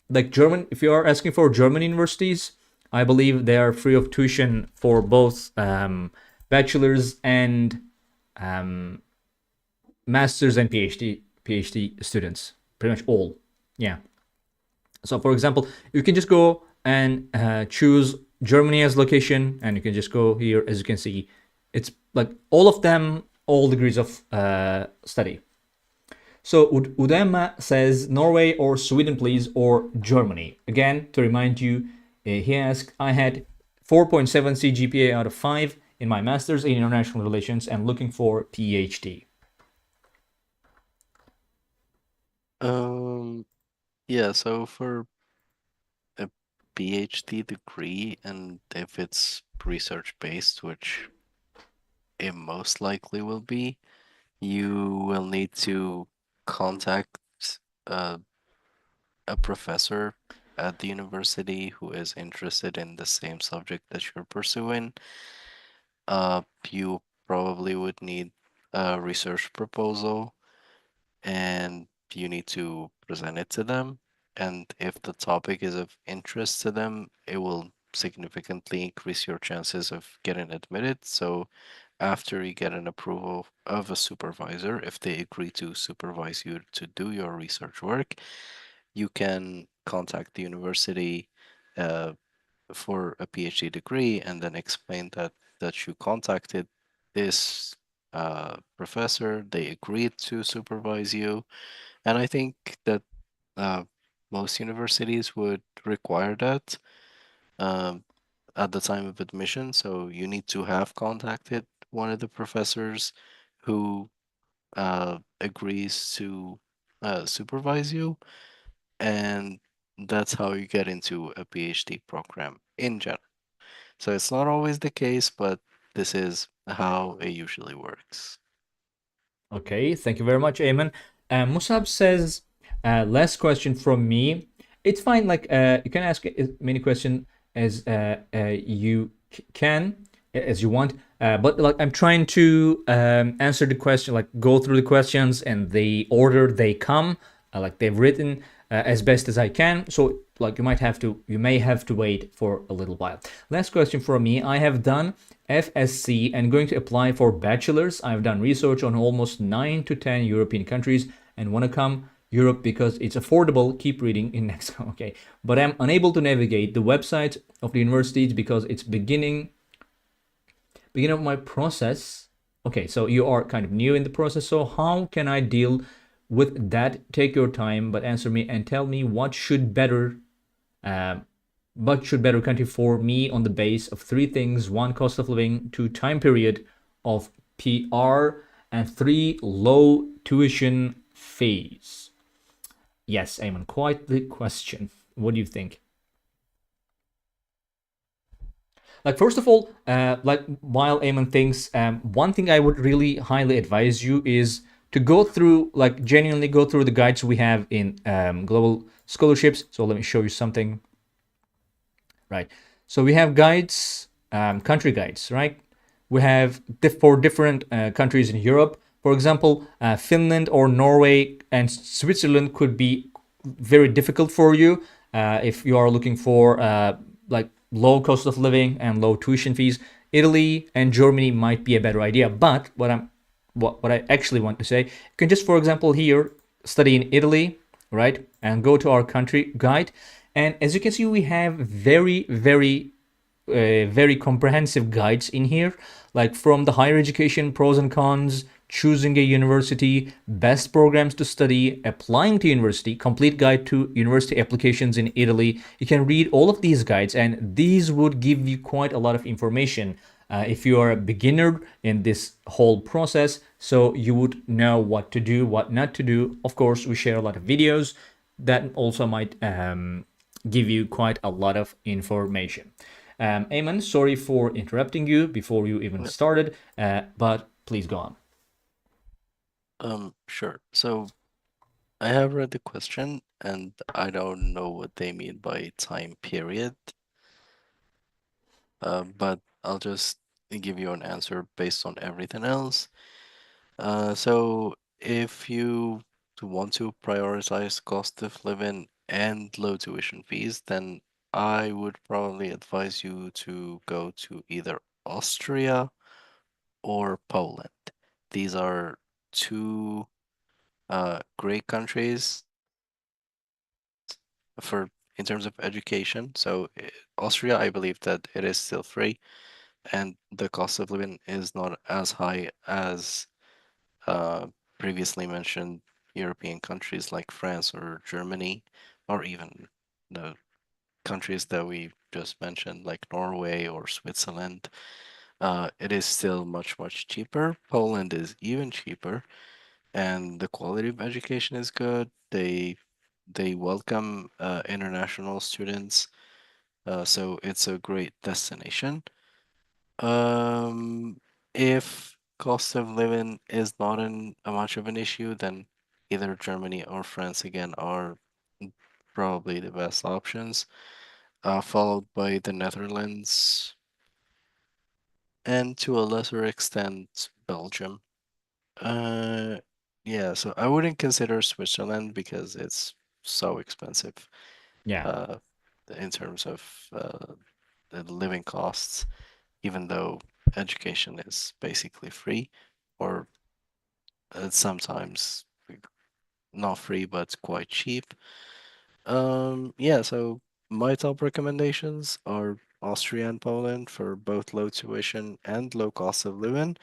like German, if you are asking for German universities, I believe they are free of tuition for both bachelor's and master's and PhD students, pretty much all. Yeah. So for example, you can just go and choose Germany as location, and you can just go here. As you can see, it's like all of them, all degrees of study. So Udema says Norway or Sweden, please, or Germany. Again, to remind you, he asked, I had 4.7 CGPA out of 5 in my master's in international relations and looking for PhD. Um, yeah, so for a PhD degree, and if it's research based, which it most likely will be, you will need to contact uh, a professor at the university who is interested in the same subject that you're pursuing. You probably would need a research proposal, and you need to present it to them. And if the topic is of interest to them, it will significantly increase your chances of getting admitted. So after you get an approval of a supervisor, if they agree to supervise you to do your research work, you can contact the university uh, for a PhD degree and then explain that you contacted this professor, they agreed to supervise you, and I think that uh, most universities would require that um, at the time of admission. So you need to have contacted one of the professors who agrees to supervise you, and that's how you get into a PhD program in general. So it's not always the case, but this is how it usually works. Okay, thank you very much, Ayman. Musab says, last question from me. It's fine, like, you can ask as many questions as you can, as you want. But like, I'm trying to answer the question, like, go through the questions and the order they come, like they've written, as best as I can. So like you may have to wait for a little while. Last question from me. I have done FSC and going to apply for bachelor's. I've done research on almost 9 to 10 European countries and want to come Europe because it's affordable. Keep reading in next. Okay, but I'm unable to navigate the website of the universities because it's beginning of my process. Okay, so you are kind of new in the process. So how can I deal with that? Take your time, but answer me and tell me what should better but should better country for me on the base of three things: one, cost of living; two, time period of PR; and three, low tuition fees. Yes, Eamon, quite the question. What do you think? Like, first of all, like, while Eamon thinks, one thing I would really highly advise you is to go through, like, genuinely go through the guides we have in global scholarships. So let me show you something. Right. So we have guides, country guides, right? We have for different countries in Europe. For example, Finland or Norway and Switzerland could be very difficult for you if you are looking for like low cost of living and low tuition fees. Italy and Germany might be a better idea. But what I actually want to say, you can just, for example, here study in Italy, right, and go to our country guide. And as you can see, we have very comprehensive guides in here, like from the higher education pros and cons, choosing a university, best programs to study, applying to university, complete guide to university applications in Italy. You can read all of these guides, and these would give you quite a lot of information if you are a beginner in this whole process, so you would know what to do, what not to do. Of course, we share a lot of videos that also might give you quite a lot of information. Eamon, sorry for interrupting you before you even Yeah. started, but please go on. Sure. So I have read the question and I don't know what they mean by time period, but I'll just give you an answer based on everything else. So if you want to prioritize cost of living and low tuition fees, then I would probably advise you to go to either Austria or Poland. These are two great countries for in terms of education. So Austria, I believe that it is still free, and the cost of living is not as high as uh, previously mentioned European countries like France or Germany, or even the countries that we just mentioned, like Norway or Switzerland. It is still much cheaper. Poland is even cheaper, and the quality of education is good. They welcome international students, so it's a great destination. Um, if cost of living is not a much of an issue, then either Germany or France again are probably the best options, followed by the Netherlands and to a lesser extent Belgium. Uh, yeah, so I wouldn't consider Switzerland because it's so expensive, Yeah. uh, in terms of the living costs, even though education is basically free, or sometimes not free but quite cheap. Yeah, so my top recommendations are Austria and Poland for both low tuition and low cost of living.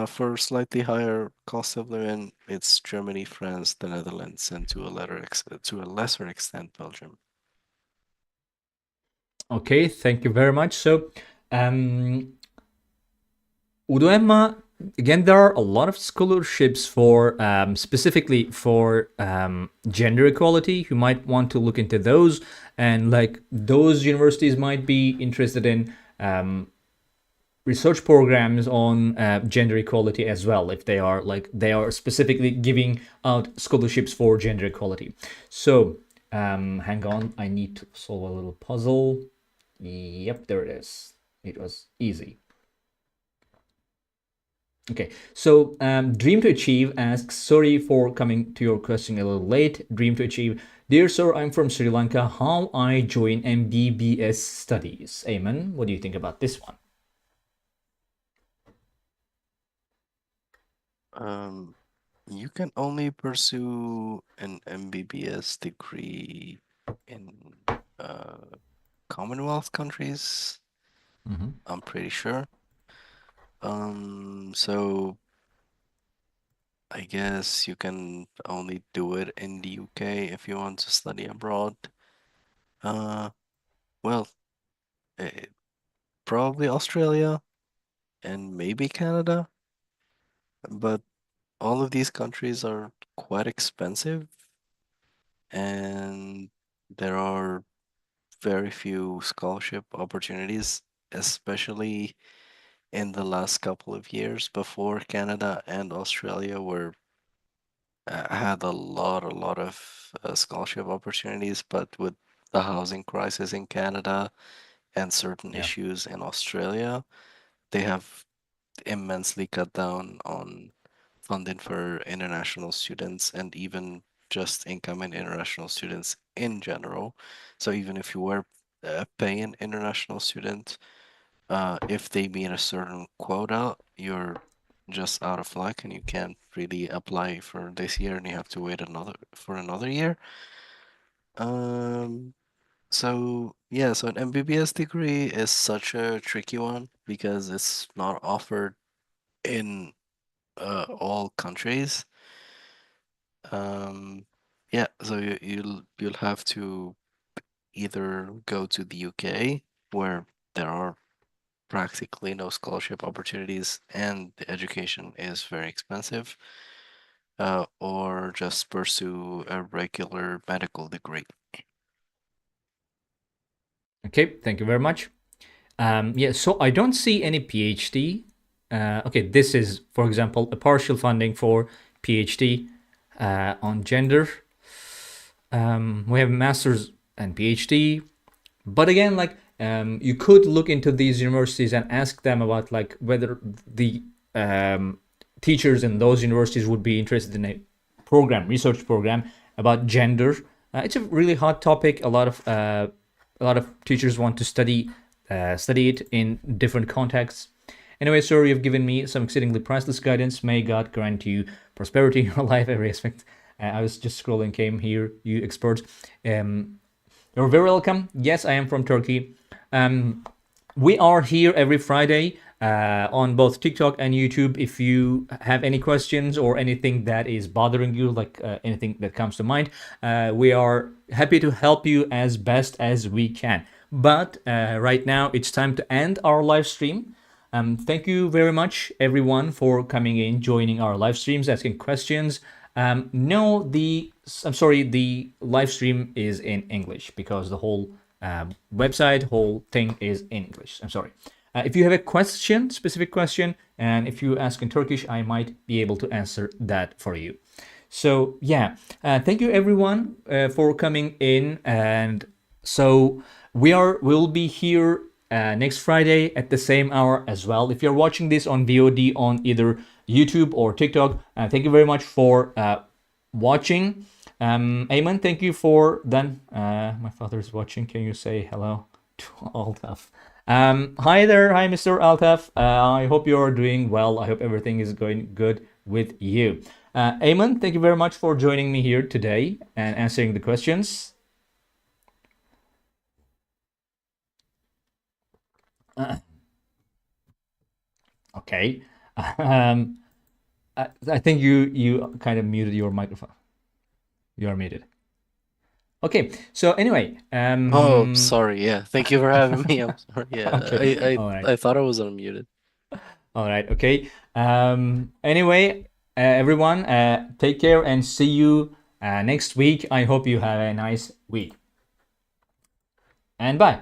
For slightly higher cost of living, it's Germany, France, the Netherlands, and to a lesser extent, Belgium. Okay, thank you very much. So, um, Udo Emma, again, there are a lot of scholarships for specifically for gender equality. You might want to look into those, and like those universities might be interested in research programs on gender equality as well, if they are like they are specifically giving out scholarships for gender equality. So hang on, I need to solve a little puzzle. Yep, there it is. It was easy. Okay, so Dream to Achieve asks, sorry for coming to your question a little late. Dream to Achieve, dear sir, I'm from Sri Lanka. How I join MBBS studies? Amen. What do you think about this one? Um, you can only pursue an MBBS degree in uh, Commonwealth countries, Mm-hmm. I'm pretty sure. So I guess you can only do it in the UK if you want to study abroad. Uh, Well, eh, probably Australia and maybe Canada, but all of these countries are quite expensive and there are very few scholarship opportunities, especially in the last couple of years before Canada and Australia were had a lot of scholarship opportunities, but with the housing crisis in Canada and certain Yeah. issues in Australia, they have immensely cut down on funding for international students and even just incoming international students in general. So even if you were paying international student, if they meet a certain quota, you're just out of luck and you can't really apply for this year and you have to wait another year. Um, so yeah, so an MBBS degree is such a tricky one because it's not offered in all countries. Um, yeah, so you'll have to either go to the UK where there are practically no scholarship opportunities and the education is very expensive, or just pursue a regular medical degree. Okay, thank you very much. Yeah, so I don't see any PhD. Okay, this is, for example, a partial funding for PhD on gender. We have masters and PhD, but again, like you could look into these universities and ask them about like whether the teachers in those universities would be interested in a research program about gender. It's a really hot topic. A lot of teachers want to study it in different contexts. Anyway, sir, you've given me some exceedingly priceless guidance. May God grant you prosperity in your life, every aspect. I was just scrolling, came here, you expert. Um, you're very welcome. Yes, I am from Turkey. Um, we are here every Friday on both TikTok and YouTube. If you have any questions or anything that is bothering you, like anything that comes to mind, we are happy to help you as best as we can. But right now, it's time to end our live stream. Thank you very much, everyone, for coming in, joining our live streams, asking questions. No, I'm sorry, the live stream is in English because the whole website, whole thing is in English. I'm sorry. If you have a question, specific question, and if you ask in Turkish, I might be able to answer that for you. So yeah, thank you everyone for coming in, and so we'll be here next Friday at the same hour as well. If you're watching this on VOD on either YouTube or TikTok, thank you very much for watching. Ayman, thank you for then. My father is watching. Can you say hello to Altaf? Hi there, hi Mr. Altaf. I hope you are doing well. I hope everything is going good with you. Ayman, thank you very much for joining me here today and answering the questions. Okay. Um, I think you kind of muted your microphone. You are muted. Okay. So anyway, Oh, sorry. Yeah, thank you for having me. I'm sorry. Yeah, okay. I All right. I, I thought I was unmuted. All right. Okay. Anyway, everyone, take care and see you next week. I hope you have a nice week. And bye.